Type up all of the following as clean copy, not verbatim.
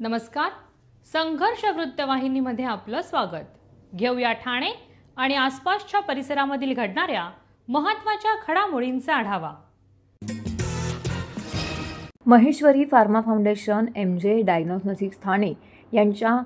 नमस्कार. संघर्ष वृत्तवाहिनीमध्ये आपलं स्वागत. घेऊया ठाणे आणि आसपासच्या परिसरामधील घडणाऱ्या महत्त्वाच्या घडामोडींचा आढावा. Maheshwari pharma foundation, MJ diagnostics Thane यांच्या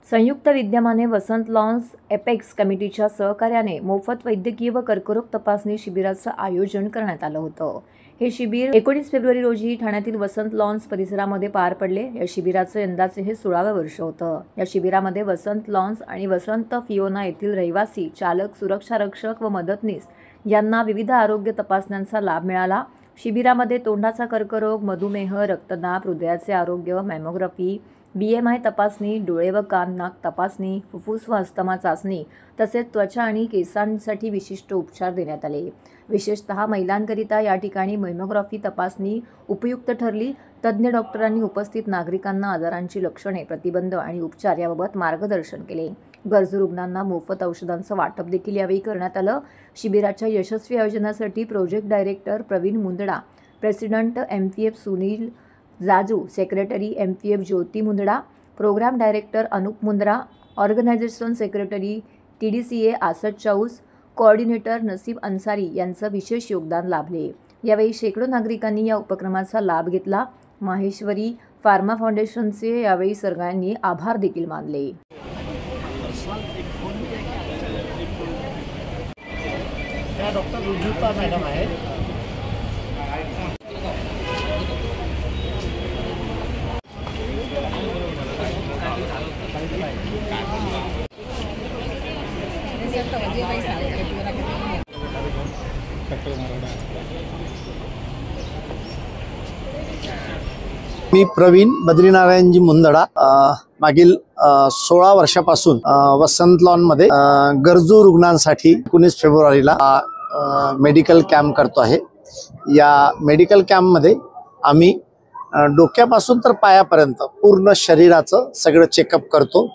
संयुक्त विद्यमाने वसंत लॉन्स एपेक्स कमिटीच्या सहकार्याने मोफत वैद्यकीय व कर्करोग तपासणी शिबिराचं आयोजन करण्यात आलं होतं. हे शिबिर 19 फेब्रुवारी रोजी ठाण्यातील वसंत लॉन्स परिसरामध्ये पार पडले. या शिबिराचं यंदाचे हे 16वे वर्ष होतं. या शिबिरामध्ये वसंत लॉन्स आणि वसंत फियोना येथील रहिवासी, चालक, सुरक्षा रक्षक व मदतनीस यांना विविध आरोग्य तपासण्यांचा लाभ मिळाला. शिबिरामध्ये तोंडाचा कर्करोग, मधुमेह, रक्तदाब, हृदयाचे आरोग्य, मॅमोग्राफी, BMI तपासणी, डोळे व कान नाक तपासणी, फुफ्फुस व अस्थमा चाचणी तसेच त्वचा आणि केसांसाठी विशिष्ट उपचार देण्यात आले. विशेषतः महिलांकरिता या ठिकाणी मॅमोग्राफी तपासणी उपयुक्त ठरली. तज्ज्ञ डॉक्टरांनी उपस्थित नागरिकांना आजारांची लक्षणे, प्रतिबंध आणि उपचार याबाबत मार्गदर्शन केले. गरजू रुग्णांना मोफत औषधांचं वाटप देखील यावेळी करण्यात आलं. शिबिराच्या यशस्वी आयोजनासाठी project director Praveen Mundada, president MPF Sunil Jaju, secretary MPF Jyoti Mundada, programme director Anup Mundra, organisation secretary TDCA Asad Chaus, coordinator Naseeb Ansari यांचं विशेष योगदान लाभले. यावेळी शेकडो नागरिकांनी या उपक्रमाचा लाभ घेतला. माहेश्वरी फार्मा फाउंडेशनचे यावेळी सगळ्यांनी आभार देखील मानले. डॉक्टर रुजुता मॅडम आहेत. मी प्रवीण बद्रीनारायणजी मुंदडा, मागील 16 वर्षापासून वसंत लॉन मध्ये गरजू रुग्णांसाठी 19 फेब्रुवारीला मेडिकल कॅम्प करतो आहे. या मेडिकल कॅम्प मध्ये आम्ही डोक्यापासून तर पायापर्यंत पूर्ण शरीराचं सगळं चेकअप करतो.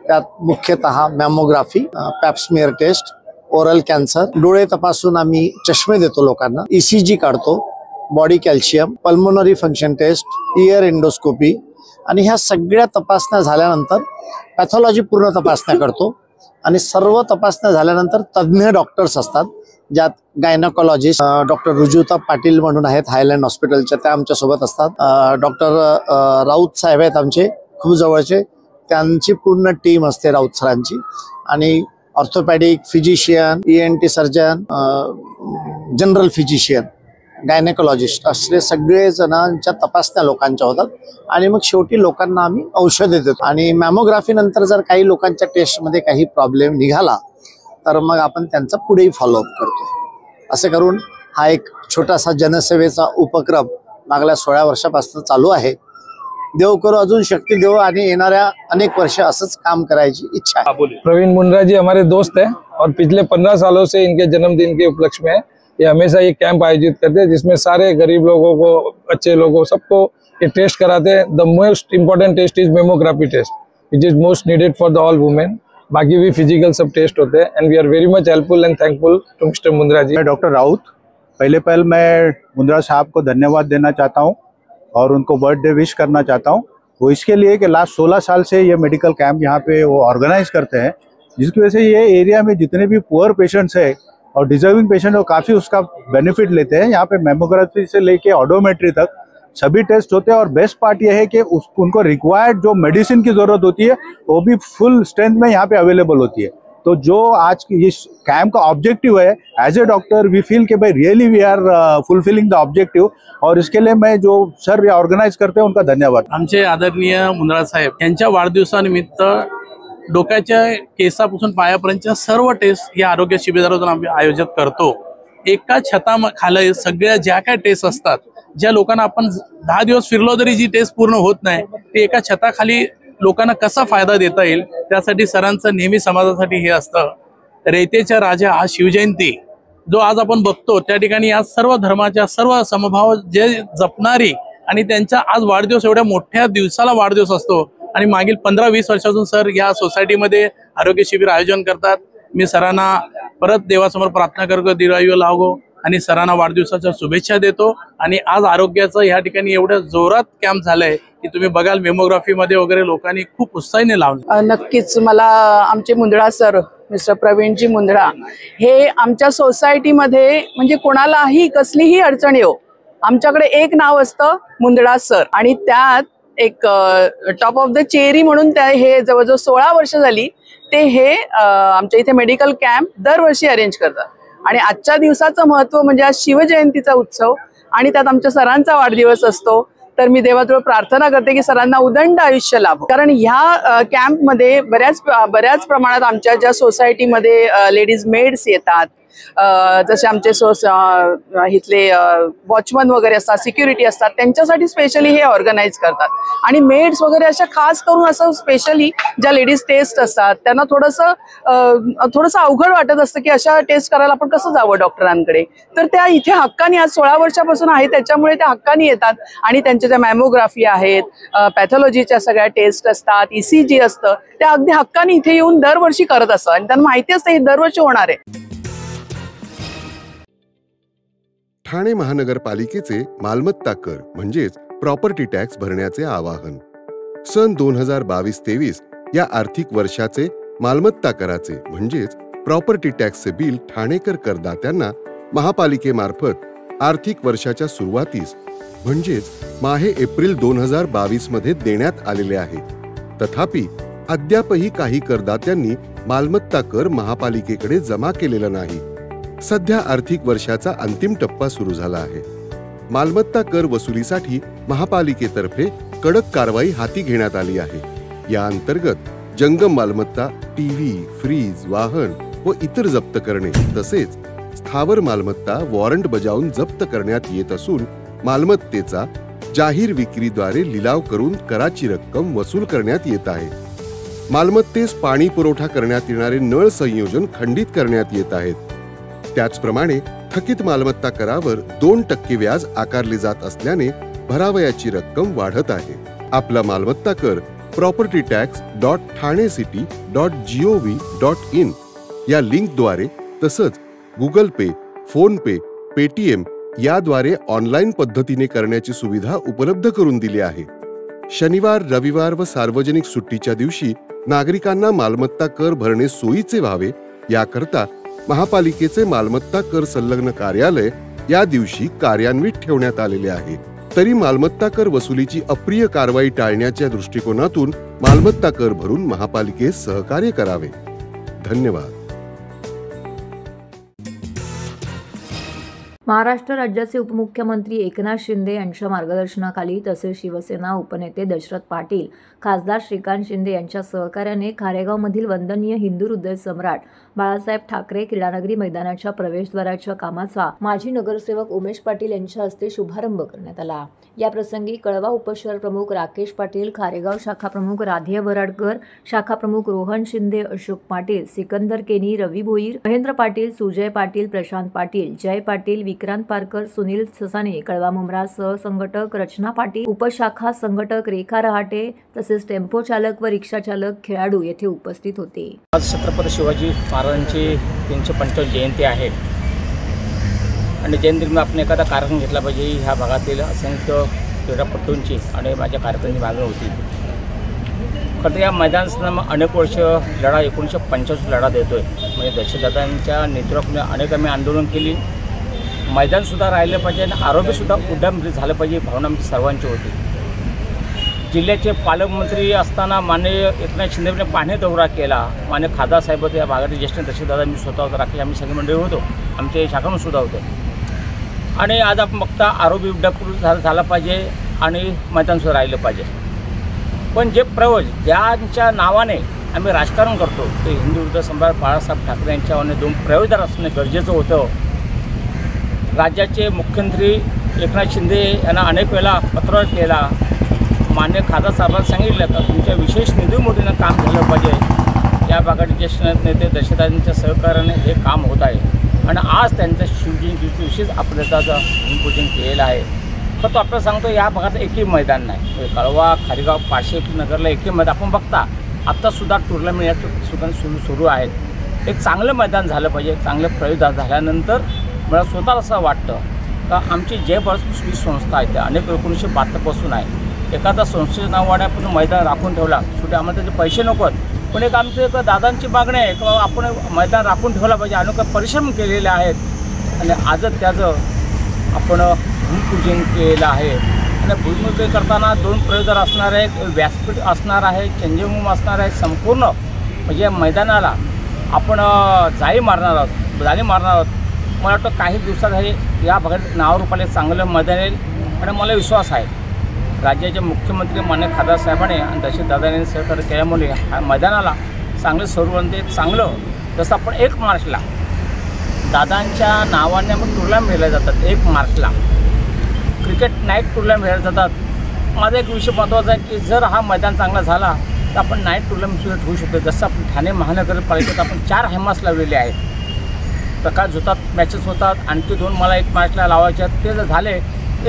त्यात मुख्यतः mammography, pap smear test, oral cancer, डोळे तपासून आम्ही चष्मे देतो लोकांना, ECG काढतो, body calcium, pulmonary function test, ear endoscopy आणि ह्या सगळ्या तपासण्या झाल्यानंतर पॅथॉलॉजी पूर्ण तपासण्या करतो. आणि सर्व तपासण्या झाल्यानंतर तज्ज्ञ डॉक्टर्स असतात, ज्यात गायनोकॉलॉजिस्ट डॉक्टर रुजुता पाटील म्हणून आहेत हायलँड हॉस्पिटलच्या, त्या आमच्या सोबत असतात. डॉक्टर राऊत साहेब आहेत आमचे खूप जवळचे, त्यांची पूर्ण टीम असते राऊत सरांची. आणि orthopaedic, physician, ENT surgeon, general physician, gynaecologist असले सगळे जणांच्या तपासण्या लोकांच्या होतात. आणि मग शेवटी लोकांना आम्ही औषधे देतो. आणि मॅमोग्राफी नंतर जर काही लोकांच्या टेस्टमध्ये काही प्रॉब्लेम निघाला तर मग आपण त्यांचा पुढेही फॉलोअप करतो. असे करून हा एक छोटासा जनसेवेचा उपक्रम मागल्या 16 वर्षापासून चालू आहे. देव करो अजून शक्ति देव आणि येणाऱ्या अनेक वर्ष असंच काम करायची इच्छा है. प्रवीण मुंद्रा जी हमारे दोस्त हैं और पिछले 15 सालों से इनके जन्मदिन के उपलक्ष्य में ये हमेशा ये कैंप आयोजित करते हैं, जिसमें सारे गरीब लोगों को, अच्छे लोगों, सबको ये टेस्ट कराते हैं. The most important test is mammography test, which is most needed for the all women. बाकी भी फिजिकल सब टेस्ट होते हैं. And we are very much helpful and thankful to mister Mundra ji. मैं डॉक्टर राउत, पहले मैं मुंद्रा साहब को धन्यवाद देना चाहता हूँ और उनको बर्थडे विश करना चाहता हूँ. वो इसके लिए कि लास्ट 16 साल से ये मेडिकल कैंप यहाँ पे वो ऑर्गेनाइज करते हैं, जिसकी वजह से ये एरिया में जितने भी पुअर पेशेंट्स है और डिजर्विंग पेशेंट, वो काफ़ी उसका बेनिफिट लेते हैं. यहाँ पे मेमोग्राफी से लेके ऑडोमेट्री तक सभी टेस्ट होते हैं. और बेस्ट पार्ट ये है कि उनको रिक्वायर्ड जो मेडिसिन की ज़रूरत होती है वो भी फुल स्ट्रेंथ में यहाँ पे अवेलेबल होती है. तो जो आज की इस कैंप का ऑब्जेक्टिव है, as a doctor we feel कि भाई really we are fulfilling the objective. और इसके लिए मैं जो सर ऑर्गेनाइज करते हैं उनका धन्यवाद. आमचे आदरणीय मुंद्रा साहेब यांच्या वाढदिवसानिमित्त डोक्याच्या केसापासून पायापर्यंतच्या सर्व टेस्ट या आरोग्य शिबिरातून आम्ही आयोजित करतो. एका छताखाली सगळ्या ज्या काय टेस्ट असतात, ज्या लोकांना आपण 10 दिवस फिरलो तरी जी टेस्ट पूर्ण होत नाही, ते एका छताखाली लोकांना कसा फायदा देता येईल त्यासाठी सरांचं नेहमी समाजासाठी हे असतं. रयतेचा राजा आज शिवजयंती जो आज आपण बघतो, त्या ठिकाणी आज सर्व धर्माच्या, सर्व समभाव जे जपणारी आणि त्यांचा आज वाढदिवस, एवढ्या मोठ्या दिवसाला वाढदिवस असतो. आणि मागील 15-20 वर्षापासून सर या सोसायटीमध्ये आरोग्य शिबिर आयोजन करतात. मी सरांना परत देवासमोर प्रार्थना करतो दीर्घायु लाभो आणि सरांना वाढदिवसाच्या शुभेच्छा देतो। आणि आज आरोग्याचं या ठिकाणी एवढं जोरात कॅम्प झालंय की तुम्ही बघाल मेमोग्राफी मध्ये वगैरे लोकांनी खूप उत्साहाने लावलं। नक्कीच मला आमचे मुंदडा सर मिस्टर प्रवीणजी मुंदडा हे आमच्या सोसायटीमध्ये म्हणजे कोणालाही कसलीही अडचण येऊ आमच्याकडे एक नाव असतं मुंदडा सर, आणि त्यात एक टॉप ऑफ द चेरी म्हणून त्या हे जवळजवळ 16 वर्ष झाली ते हे आमच्या इथे मेडिकल कॅम्प दरवर्षी अरेंज करतात। आणि आजच्या दिवसाचं महत्त्व म्हणजे आज शिवजयंतीचा उत्सव आणि त्यात आमच्या सरांचा वाढदिवस असतो। तर मी देवाजवळ प्रार्थना करते की सरांना उदंड आयुष्य लाभो, कारण ह्या कॅम्पमध्ये बऱ्याच प्रमाणात आमच्या ज्या सोसायटीमध्ये लेडीज मेड्स येतात, जसे आमचे इथले वॉचमन वगैरे असतात, सिक्युरिटी असतात, त्यांच्यासाठी स्पेशली हे ऑर्गनाईज करतात। आणि मेड्स वगैरे अशा खास करून असं स्पेशली ज्या लेडीज टेस्ट असतात त्यांना थोडंसं अवघड वाटत असतं की अशा टेस्ट करायला आपण कसं जावं डॉक्टरांकडे, तर त्या इथे हक्कानी आज 16 वर्षापासून आहे त्याच्यामुळे त्या हक्कानी येतात आणि त्यांच्या ज्या मॅमोग्राफी आहेत, पॅथॉलॉजीच्या सगळ्या टेस्ट असतात, ECG असतं, त्या अगदी हक्कानी इथे येऊन दरवर्षी करत असतात आणि त्यांना माहिती असतं हे दरवर्षी होणार आहे। ठाणे महानगरपालिकेचे मालमत्ता कर म्हणजेच प्रॉपर्टी टॅक्स भरण्याचे आवाहन। सन 2022-23 या आर्थिक वर्षाचे मालमत्ता कराचे म्हणजेच प्रॉपर्टी टॅक्सचे बिल ठाणेकर करदात्यांना महापालिकेमार्फत आर्थिक वर्षाच्या सुरुवातीस म्हणजेच माहे एप्रिल 2022 मध्ये देण्यात आलेले आहे। तथापि अद्यापही काही करदात्यांनी मालमत्ता कर महापालिकेकडे जमा केलेला नाही। सध्या आर्थिक वर्षाचा अंतिम टप्पा सुरू झाला आहे। मालमत्ता कर वसुलीसाठी महापालिकेतर्फे कडक कारवाई हाती घेण्यात आली आहे। या अंतर्गत जंगम मालमत्ता, टीव्ही, फ्रीज, वाहन व इतर जप्त करणे तसेच स्थावर मालमत्ता वॉरंट बजावून जप्त करण्यात येत असून मालमत्तेचा जाहीर विक्रीद्वारे लिलाव करून कराची रक्कम वसूल करण्यात येत आहे। मालमत्तेस पाणी पुरवठा करण्यात येणारे नळ संयोजन खंडित करण्यात येत आहेत। त्याचप्रमाणे थकीत मालमत्ता करावर 2% व्याज आकारले जात असल्याने भरावयाची रक्कम वाढत आहे। आपला मालमत्ता कर propertytax.thanecity.gov.in या लिंकद्वारे तसंच गुगल पे, फोन पे, पेटीएम याद्वारे ऑनलाईन पद्धतीने करण्याची सुविधा उपलब्ध करून दिली आहे। शनिवार, रविवार व सार्वजनिक सुट्टीच्या दिवशी नागरिकांना मालमत्ता कर भरणे सोयीचे व्हावे याकरता महापालिकेचे मालमत्ता कर संलग्न कार्यालय या दिवशी कार्यान्वित ठेवण्यात आलेले आहे। तरी मालमत्ता कर वसुलीची अप्रिय कारवाई टाळण्याच्या दृष्टिकोनातून मालमत्ता कर भरून महापालिकेस सहकार्य करावे। धन्यवाद। महाराष्ट्र राज्याचे उपमुख्यमंत्री एकनाथ शिंदे यांच्या मार्गदर्शनाखाली तसेच शिवसेना उपनेते दशरथ पाटील, खासदार श्रीकांत शिंदे यांच्या सहकार्याने खारेगावमधील वंदनीय हिंदू हृदय सम्राट बाळासाहेब ठाकरे क्रीडानगरी मैदानाच्या प्रवेशद्वाराच्या कामाचा माजी नगरसेवक उमेश पाटील यांच्या हस्ते शुभारंभ करण्यात आला। या प्रसंगी कळवा उपशहर प्रमुख राकेश पाटील, खारेगाव शाखा प्रमुख राधेय वराडकर, शाखा प्रमुख रोहन शिंदे, अशोक पाटील, सिकंदर केनी, रवी भोईर, महेंद्र पाटील, सुजय पाटील, प्रशांत पाटील, जय पाटील, विक्रांत पारकर, सुनील ससाने, कळवा मुंब्रा सहसंघटक रचना पाटील, उपशाखा संघटक रेखा रहाटे तसेच टेम्पो चालक व रिक्षा चालक, खेळाडू येथे उपस्थित होते। आज छत्रपती शिवाजी महाराजांची 345 जयंती आहे आणि जयंतीमध्ये आपण एखादा कार्यक्रम घेतला पाहिजे। ह्या भागातील असंख्य क्रीडापटूंची आणि माझ्या कार्यक्रमाची मागणी होती। खरं या मैदानाचा अनेक वर्ष लढा 1985 लढा देतोय। म्हणजे दशरथदादांच्या नेतृत्वाखाली अनेक आम्ही आंदोलन केली। मैदानसुद्धा राहिलं पाहिजे आणि आरोग्यसुद्धा उड्डाणमध्ये झालं पाहिजे भावना आमची सर्वांची होती। जिल्ह्याचे पालकमंत्री असताना माननीय एकनाथ शिंदेने पाहणी दौरा केला। माननीय खासदार साहेब होते, या भागातील ज्येष्ठ दशरथदादा, मी स्वतः होतो, राकेश, आम्ही सगळी मंडळी होतो, आमचे शाखांसुद्धा होते। आणि आज आपण बघता आरोग्य उड्डाण झाला पाहिजे आणि मैदानसुद्धा राहिलं पाहिजे। पण जे प्रवज ज्यांच्या नावाने आम्ही राजकारण करतो ते हिंदू हृदय सम्राट बाळासाहेब ठाकरे यांच्या नावाने 2 प्रवेशद्वार असणे गरजेचं होतं। राज्याचे मुख्यमंत्री एकनाथ शिंदे यांना अनेक वेळा पत्र केला। मान्य खासदार साहेबांना सांगितलं तर तुमच्या विशेष निधीमोदीनं काम झालं पाहिजे। या भागातील ज्येष्ठ नेते दशरथांच्या सहकार्याने हे काम होत आहे आणि आज त्यांच्या शिवजयंतीचं विशेष आपल्याचं भूमिपूजन केलेलं आहे। फक्त आपल्याला सांगतो या भागात एकही मैदान नाही। कळवा, खारेगाव, पारशी नगरला एकही मैदान आपण बघता आत्तासुद्धा टुर्नामेंट सुद्धा सुरू आहेत। एक चांगलं मैदान झालं पाहिजे। चांगलं प्रवेश झाल्यानंतर मला स्वतःला असं वाटतं का आमची जय भारत ही संस्था आहे त्या अनेक 1972 पासून आहे। एखादा संस्थेचं नाव वाड्यापासून मैदान राखून ठेवला, शेवटी आम्हाला त्याचे पैसे नकोत, पण एक आमचं एक दादांची मागणी आहे की आपण मैदान राखून ठेवला पाहिजे। अनेक परिश्रम केलेले आहेत आणि आजच त्याचं आपण भूमिपूजन केलेलं आहे। आणि भूमिपूजन करताना 2 प्रयोजन असणार आहे, एक व्यासपीठ असणार आहे, चेंजिंग रूम असणार आहे। संपूर्ण म्हणजे मैदानाला आपण जाळी मारणार आहोत। मला वाटतं काही दिवसात हे या भागात नावारूपाला चांगलं मैदान येईल आणि मला विश्वास आहे राज्याचे मुख्यमंत्री माननीय खासदार साहेबांनी आणि दशरथदादांनी सहकार्य केल्यामुळे ह्या मैदानाला चांगलं स्वरूप चांगलं जसं आपण 1 मार्चला दादांच्या नावाने मग टुर्नामेंट खेळल्या जातात। 1 मार्चला क्रिकेट नाईट टुर्नामेंट खेळल्या जातात। माझा एक विषय महत्त्वाचा आहे की जर हा मैदान चांगला झाला तर आपण नाईट टुर्नामेंटसुद्धा ठेवू शकतो। जसं आपण ठाणे महानगरपालिकेत आपण 4 हैमास लावलेले आहेत, प्रकाश होतात, मॅचेस होतात, आणखी 2 मला 1 मार्चला लावायचे आहेत। ते जर झाले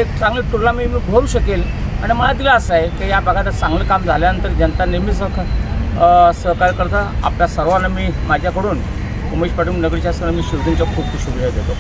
एक चांगले टुर्नामेंट मी भरू शकेल आणि मला दिलास आहे की या भागात चांगलं काम झाल्यानंतर जनता नेहमीच सहकार्य करतात। आपल्या सर्वांना मी माझ्याकडून उमेश पाटील नगरच्या सर्व मी शिवदिनच्या खूप खूप शुभेच्छा देतो।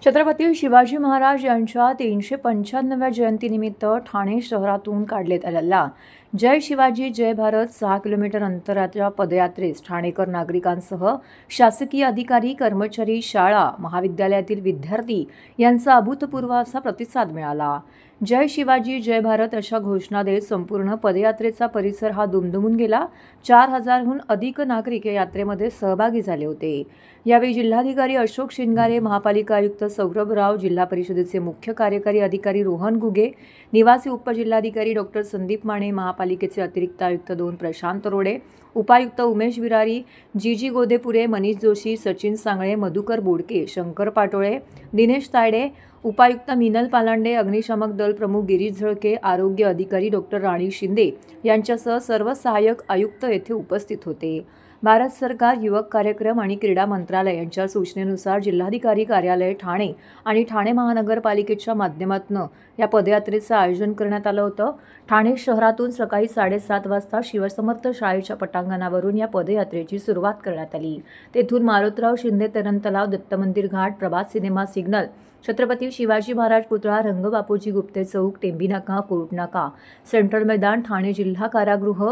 छत्रपती शिवाजी महाराज यांच्या 395व्या जयंतीनिमित्त ठाणे शहरातून काढण्यात आलेल्या जय शिवाजी जय भारत 6 किलोमीटर अंतराच्या पदयात्रेस ठाणेकर नागरिकांसह शासकीय अधिकारी, कर्मचारी, शाळा, महाविद्यालयातील विद्यार्थी यांचा अभूतपूर्व असा प्रतिसाद मिळाला। जय शिवाजी जय भारत अशा घोषणा देत संपूर्ण पदयात्रेचा परिसर हा दुमदुमून गेला। 4000हून अधिक नागरिक या यात्रेमध्ये सहभागी झाले होते। यावेळी जिल्हाधिकारी अशोक शिंगारे, महापालिका आयुक्त सौरभ राव, जिल्हा परिषदेचे मुख्य कार्यकारी अधिकारी रोहन घुगे, निवासी उपजिल्हाधिकारी डॉक्टर संदीप माने, महापालिकेचे अतिरिक्त आयुक्त 2 प्रशांत रोडे, उपायुक्त उमेश विरारी, जी गोदेपुरे, मनीष जोशी, सचिन सांगळे, मधुकर बोडके, शंकर पाटोळे, दिनेश तायडे, उपायुक्त मिनल पालांडे, अग्निशामक दल प्रमुख गिरीश झळके, आरोग्य अधिकारी डॉक्टर राणी शिंदे यांच्यासह सर्व सहाय्यक आयुक्त येथे उपस्थित होते। भारत सरकार युवक कार्यक्रम आणि क्रीडा मंत्रालय यांच्या सूचनेनुसार जिल्हाधिकारी कार्यालय ठाणे आणि ठाणे महानगरपालिकेच्या माध्यमातून या पदयात्रेचं आयोजन करण्यात आलं होतं। ठाणे शहरातून सकाळी 7:30 वाजता शिवसमर्थ शाळेच्या पटांगणावरून या पदयात्रेची सुरुवात करण्यात आली। तेथून मारुतराव शिंदे तरण तलाव, दत्त मंदिर घाट, प्रभात सिनेमा सिग्नल, छत्रपती शिवाजी महाराज पुतळा, रंगबापूजी गुप्ते चौक, टेंबी नाका, कोर्ट नाका, सेंट्रल मैदान, ठाणे जिल्हा कारागृह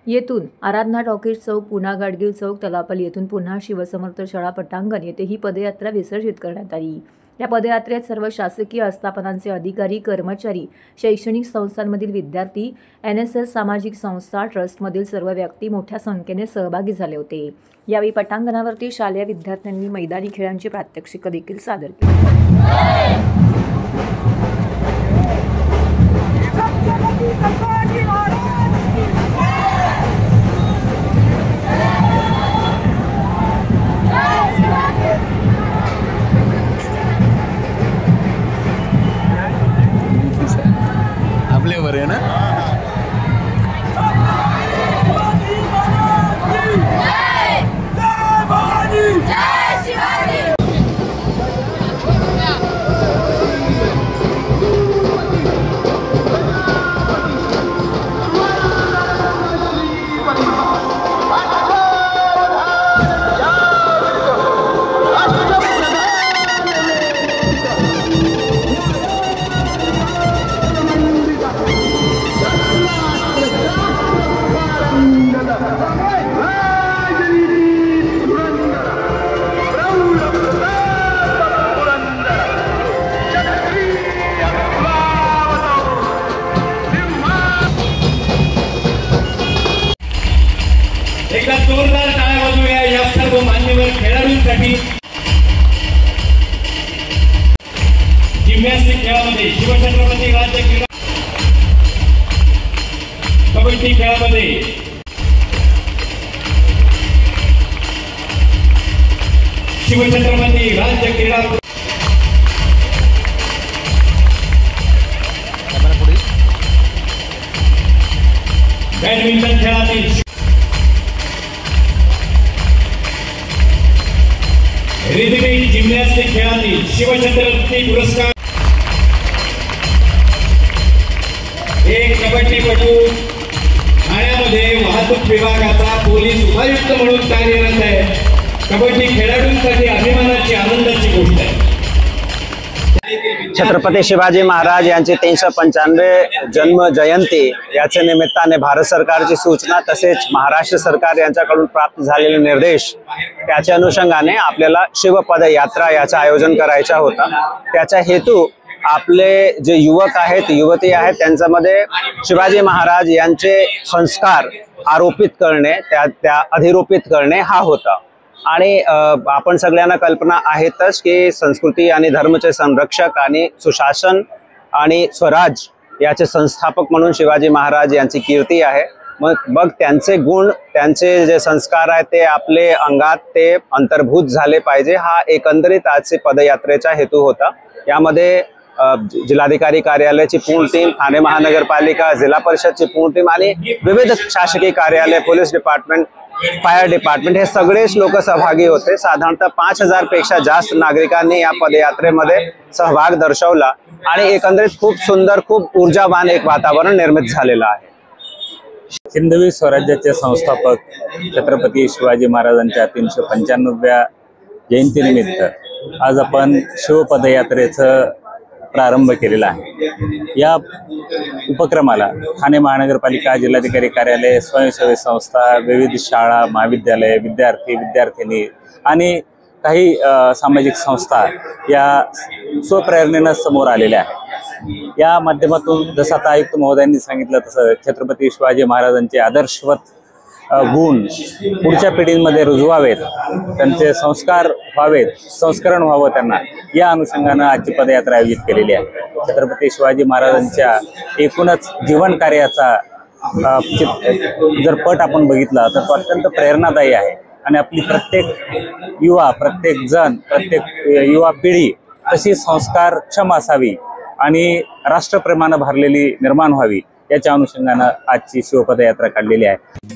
येथून आराधना टॉकीज चौक, पुन्हा गाडगीळ चौक, तलापल्ली येथून पुन्हा शिवसमर्थ शाळा पटांगण येथे ही पदयात्रा विसर्जित करण्यात आली। या पदयात्रेत सर्व शासकीय आस्थापनांचे अधिकारी, कर्मचारी, शैक्षणिक संस्थांमधील विद्यार्थी, NSS सामाजिक संस्था, ट्रस्टमधील सर्व व्यक्ती मोठ्या संख्येने सहभागी झाले होते। यावेळी पटांगणावरती शालेय विद्यार्थ्यांनी मैदानी खेळांची प्रात्यक्षिकं देखील सादर केली। आपल्यावर आहे ना। एकदा जोरदार टाळ्या वाजवूया या सर्व मान्यवर खेळाडूंसाठी। जिम्नॅस्टिक खेळामध्ये शिवछत्रपती राज्य क्रीडा, कबड्डी खेळामध्ये शिवछत्रपती राज्य क्रीडा, बॅडमिंटन खेळातील रिदमिक जिम्नॅस्टिक खेळातील शिवछत्रपती पुरस्कार, एक कबड्डीपटू ठाण्यामध्ये वाहतूक विभागाचा पोलीस उपायुक्त म्हणून कार्यरत आहे कबड्डी खेळाडूंसाठी अभिमानाची आनंदाची गोष्ट आहे। छत्रपती शिवाजी महाराज यांची 395 जन्म जयंती याच्या निमित्ताने भारत सरकारची सूचना तसेच महाराष्ट्र सरकार यांच्याकडून प्राप्त झालेले निर्देश त्याच्या अनुषंगाने आपल्याला शिवपदयात्रा याचं आयोजन करायचा होता। त्याचा हेतू आपले जे युवक आहेत युवती आहेत त्यांच्यामध्ये शिवाजी महाराज यांचे संस्कार आरोपित करणे त्या अधिरोपित करणे हा होता। आणि आपण सगळ्यांना कल्पना आहेतच की संस्कृती आणि धर्माचे संरक्षक आणि सुशासन आणि स्वराज याचे संस्थापक म्हणून शिवाजी महाराज यांची कीर्ती आहे। मग त्यांचे गुण त्यांचे जे संस्कार आहेत ते आपले अंगात ते अंतर्भूत झाले पाहिजे हा एकंदरीत आजचे पदयात्रेचा हेतू होता। यामध्ये जिल्हाधिकारी कार्यालयाची पूर्ण टीम, ठाणे महानगरपालिका, जिल्हा परिषदची पूर्ण टीम आणि विविध शासकीय कार्यालय, पोलीस डिपार्टमेंट, फायर डिपार्टमेंट हे सगळेच लोक सहभागी होते। साधारणतः 5000 पेक्षा जास्त नागरिकांनी या पदयात्रेमध्ये सहभाग दर्शवला आणि एकंदरीत खूप सुंदर खूप ऊर्जावान एक वातावरण निर्मित झालेलं आहे। हिंदवी स्वराज्याचे संस्थापक छत्रपती शिवाजी महाराजांच्या 395व्या जयंतीनिमित्त आज आपण शिवपदयात्रेचं प्रारंभ केलेला आहे। या उपक्रमाला ठाणे महानगरपालिका, जिल्हाधिकारी कार्यालय, स्वयंसेवी संस्था, विविध शाळा, महाविद्यालय, विद्यार्थी विद्यार्थिनी आणि काही सामाजिक संस्था या स्वप्रेरणेनं समोर आलेल्या आहेत। या माध्यमातून जसं आता आयुक्त महोदयांनी सांगितलं तसं छत्रपती शिवाजी महाराजांचे आदर्शवत गुण पुढच्या पिढींमध्ये रुजवावेत, त्यांचे संस्कार व्हावेत, संस्करण व्हावं त्यांना, या अनुषंगानं आजची पदयात्रा आयोजित केलेली आहे। छत्रपती शिवाजी महाराजांच्या एकूणच जीवन कार्याचा जर पट आपण बघितला तर तो अत्यंत प्रेरणादायी आहे आणि आपली प्रत्येक युवा, प्रत्येक जण, प्रत्येक युवा पिढी तशी संस्कारक्षम असावी आणि राष्ट्रप्रेमानं भरलेली निर्माण व्हावी याच्या अनुषंगानं आजची शिवपदयात्रा काढलेली आहे।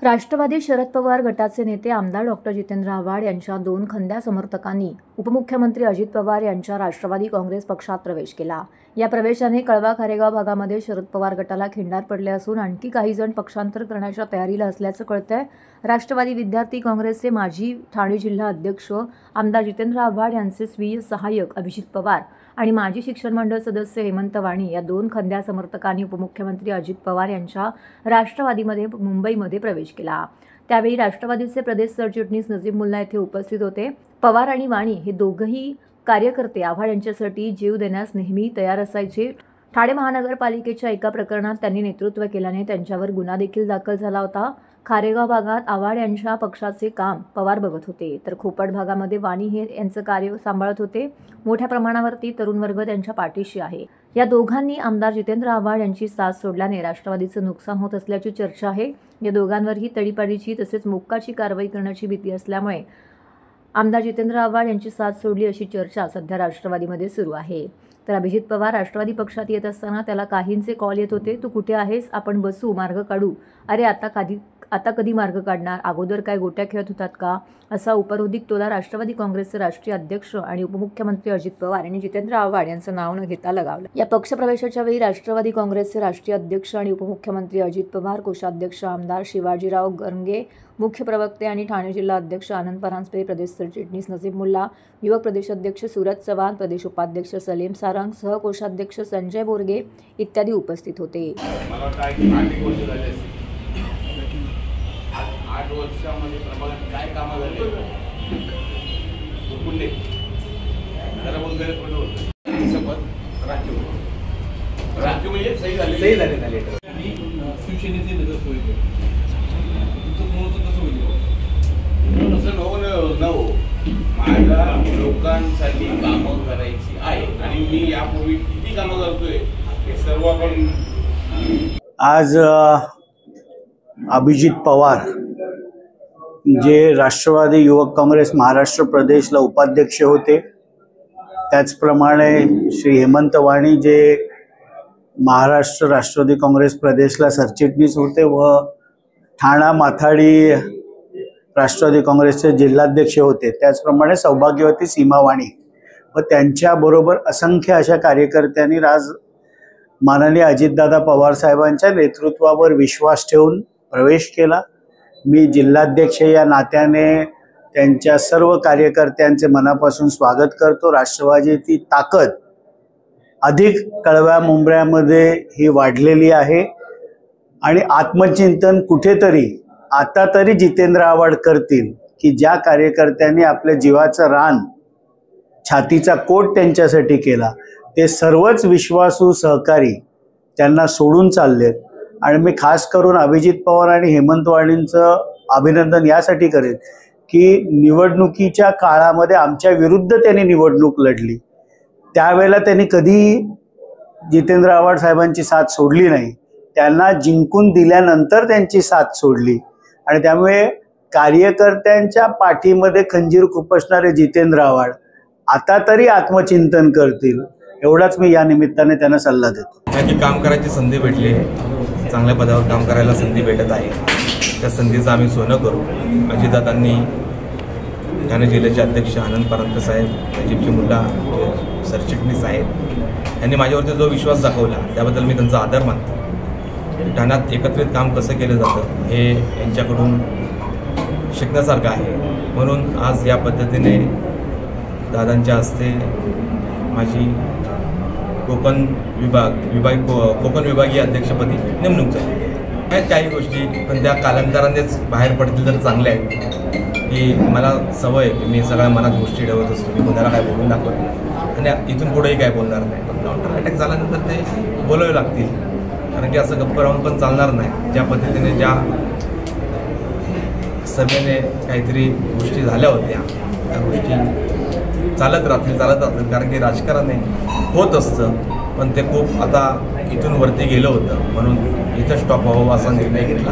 राष्ट्रवादी शरद पवार गटाचे नेते आमदार डॉक्टर जितेंद्र आव्हाड यांच्या 2 खंद्या समर्थकांनी उपमुख्यमंत्री अजित पवार यांच्या राष्ट्रवादी काँग्रेस पक्षात प्रवेश केला। या प्रवेशाने कळवा खारेगाव भागामध्ये शरद पवार गटाला खिंडार पडले असून आणखी काही जण पक्षांतर करण्याच्या तयारीला असल्याचं कळतंय। राष्ट्रवादी विद्यार्थी काँग्रेसचे माजी ठाणे जिल्हा अध्यक्ष आमदार जितेंद्र आव्हाड यांचे स्वीय सहाय्यक अभिजित पवार आणि माजी शिक्षण मंडळ सदस्य हेमंत वाणी या 2 खंद्या समर्थकांनी उपमुख्यमंत्री अजित पवार यांच्या राष्ट्रवादीमध्ये मुंबईमध्ये प्रवेश केला। त्यावेळी राष्ट्रवादीचे प्रदेश सरचिटणीस नजीब मुल्ला येथे उपस्थित होते। पवार आणि वाणी हे दोघंही कार्यकर्ते आव्हाड यांच्यासाठी जीव देण्यास नेहमी तयार असायचे। ठाणे महानगरपालिकेच्या एका प्रकरणात त्यांनी नेतृत्व केल्याने त्यांच्यावर गुन्हा देखील दाखल झाला होता। खारेगाव भागात आव्हाड यांच्या पक्षाचे काम पवार बघत होते तर खोपट भागामध्ये वाणी हे यांचं कार्य सांभाळत होते। मोठ्या प्रमाणावरती तरुण वर्ग त्यांच्या पाठीशी आहे। या दोघांनी आमदार जितेंद्र आव्हाड यांची साथ सोडल्याने राष्ट्रवादीचं नुकसान होत असल्याची चर्चा आहे। या दोघांवरही तडीपाडीची तसेच मोक्काची कारवाई करण्याची भीती असल्यामुळे आमदार जितेंद्र आव्हाड यांची साथ सोडली अशी चर्चा सध्या राष्ट्रवादीमध्ये सुरू आहे। तर अभिजित पवार राष्ट्रवादी पक्षात येत असताना त्याला काहींचे कॉल येत होते, तू कुठे आहेस, आपण बसू, मार्ग काढू, अरे आता कधी मार्ग काढणार, अगोदर काय गोट्या खेळत होतात का, असा उपरोधिक टोला राष्ट्रवादी काँग्रेसचे राष्ट्रीय अध्यक्ष आणि उपमुख्यमंत्री अजित पवार यांनी जितेंद्र आव्हाड यांचं नाव न घेता लगावलं। या पक्षप्रवेशाच्या वेळी राष्ट्रवादी काँग्रेसचे राष्ट्रीय अध्यक्ष आणि उपमुख्यमंत्री अजित पवार, कोषाध्यक्ष आमदार शिवाजीराव गरंगे, मुख्य प्रवक्ते आणि ठाणे जिल्हा अध्यक्ष आनंद परांजपे, प्रदेश सरचिटणीस नजीब मुल्ला, युवक प्रदेशाध्यक्ष सूरज चव्हाण, प्रदेश उपाध्यक्ष सलीम सारंग, सहकोषाध्यक्ष संजय बोरगे इत्यादी उपस्थित होते। 8 वर्षामध्ये प्रभागात काय कामं झाले पुणे जरा बोल गैर पडलं होतं शपथ राखीव म्हणजे सही झाले ना लेटर आणि शिवसेनेचे नेतृत्व होईल तुमचं कोणतं कसं होईल असं नव माझ्या लोकांसाठी कामं करायची आहे आणि मी यापूर्वी किती कामं करतोय हे सर्व आपण आज अभिजित पवार जे राष्ट्रवादी युवक काँग्रेस महाराष्ट्र प्रदेशला उपाध्यक्ष होते, त्याचप्रमाणे श्री हेमंत वाणी जे महाराष्ट्र राष्ट्रवादी काँग्रेस प्रदेशला सरचिटणीस होते व ठाणा माथाडी राष्ट्रवादी काँग्रेसचे जिल्हाध्यक्ष होते, त्याचप्रमाणे सौभाग्यवती सीमा वाणी व त्यांच्याबरोबर असंख्य अशा कार्यकर्त्यांनी आज माननीय अजितदादा पवार साहेबांच्या नेतृत्वावर विश्वास ठेवून प्रवेश केला। मी जिल्हाध्यक्ष या नात्याने त्यांच्या सर्व कार्यकर्त्यांचे मनापासून स्वागत करतो। राष्ट्रवादीची ताकद अधिक कळव्या मुंबऱ्यामध्ये ही वाढलेली आहे आणि आत्मचिंतन कुठेतरी आता तरी जितेंद्र आव्हाड करतील की ज्या कार्यकर्त्यांनी आपल्या जीवाचं रान छातीचा कोट त्यांच्यासाठी केला ते सर्वच विश्वासू सहकारी त्यांना सोडून चाललेत। आणि मी खास करून अभिजित पवार आणि हेमंत वाणींचं अभिनंदन यासाठी करेन की निवडणुकीच्या काळामध्ये आमच्या विरुद्ध त्यांनी निवडणूक लढली, त्यावेळेला त्यांनी कधी जितेंद्र आव्हाड साहेबांची साथ सोडली नाही, त्यांना जिंकून दिल्यानंतर त्यांची साथ सोडली। आणि त्यामुळे कार्यकर्त्यांच्या पाठीमध्ये खंजीर खुपसणारे जितेंद्र आव्हाड आता तरी आत्मचिंतन करतील, एवढाच मी या निमित्ताने त्यांना सल्ला देतो। काम करायची संधी भेटली, चांगल्या पदावर काम करायला संधी भेटत आहे, त्या संधीचं आम्ही सोनं करू। अजितदादांनी ठाणे जिल्ह्याचे अध्यक्ष आनंद परांजपे साहेब, नजीबची मुल्ला सरचिटणीस आहेत, यांनी माझ्यावरती जो विश्वास दाखवला त्याबद्दल मी त्यांचा आदर मानतो। ठाण्यात एकत्रित काम कसं केलं जातं हे यांच्याकडून शिकण्यासारखं आहे, म्हणून आज या पद्धतीने दादांच्या हस्ते माझी कोकण विभागीय अध्यक्षपदी नेमणूक झाली आहे। काही गोष्टी पण त्या कालांतरानेच बाहेर पडतील तर चांगल्या आहेत की मला सवय मी सगळ्या मनात गोष्टी ठेवत असतो, मी कोणाला काय बोलून दाखवत नाही आणि इथून पुढेही काय बोलणार नाही। पण काउंटर अटॅक झाल्यानंतर ते बोलावे लागतील, कारण की असं गप्प राहून पण चालणार नाही। ज्या पद्धतीने ज्या सभेने काहीतरी गोष्टी झाल्या होत्या त्या गोष्टी चालत राहतील, कारण की राजकारण होत असतं, पण ते खूप आता इथून वरती गेलं होतं, म्हणून इथं स्टॉप व्हावं असा निर्णय घेतला।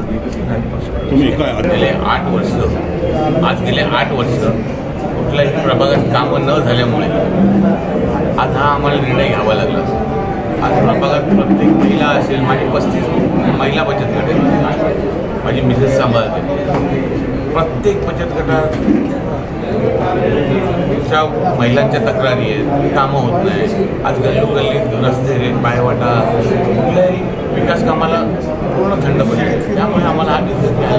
गेले 8 वर्ष गेले 8 वर्ष कुठल्याही प्रभागात कामं न झाल्यामुळे आज हा आम्हाला निर्णय घ्यावा लागला। आज प्रभागात प्रत्येक महिला असेल, माझी 35 महिला बचत गट आहेत, माझी मिसेस सांभाळते। प्रत्येक बचत गटात महिलांच्या तक्रारी आहेत, कामं होत नाही। आज गल्लोगल्ली रस्ते, पायवाटा, कुठल्याही विकास कामाला पूर्ण खंड पडले, त्यामुळे आम्हाला हा निर्णय घ्यायला।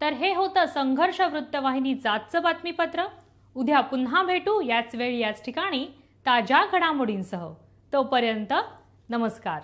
तर हे होतं संघर्ष वृत्तवाहिनीचं आजचं बातमीपत्र। उद्या पुन्हा भेटू याच वेळी याच ठिकाणी ताज्या घडामोडींसह। तोपर्यंत नमस्कार।